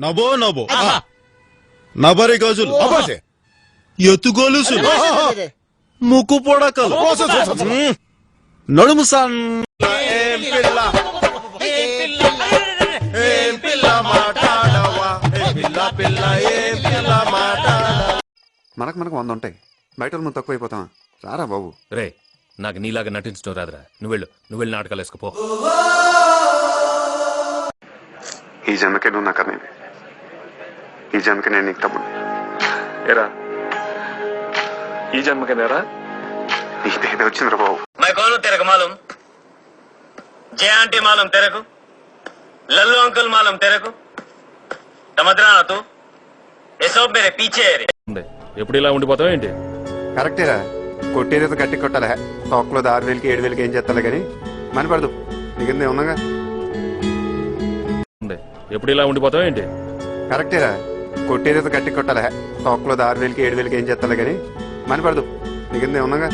నభో నభో నబరి గజులు ఎత్తుగోలుసులు ముక్కు పొడకలు నడుము సన్ మనకు 100 ఉంటాయి, బయట మనం తక్కువైపోతామా? రారా బాబు. రే, నాకు నీలాగా నటించడం రాదురా. నువ్వు వెళ్ళి నాటకాలు వేసుకుపో. ఈ జన్మకే నువ్వు నాకు అన్నది, ఈ జన్మకి నేను నీకు తమ్ముడు. ఏరా, ఈ జన్మకేనేరా? ఇదేదో వచ్చిందిరా బాబు. मैं कौन हूँ तेरे को मालूम? जय आंटी मालूम तेरे को? लल्लू अंकल मालूम तेरे को? समझ रहा ना तू? ये सब मेरे पीछे है रे. ఎప్పుడు ఇలా ఉండిపోతావు ఏంటి? కరెక్టేరా, కొట్టేదో గట్టి కొట్టాలి. తోకలో 6,000కి 7,000కి ఏం చేస్తాలే కానీ మని పడదు. నీకిందే ఉన్నాగా. ఎప్పుడు ఇలా ఉండిపోతావు ఏంటి? కరెక్టేరా, కొట్టేదో గట్టి కొట్టాలి. తోకలో 6,000కి 7,000కి ఏం చేస్తాలే కానీ మని పడదు. నీకిందే ఉన్నాగా.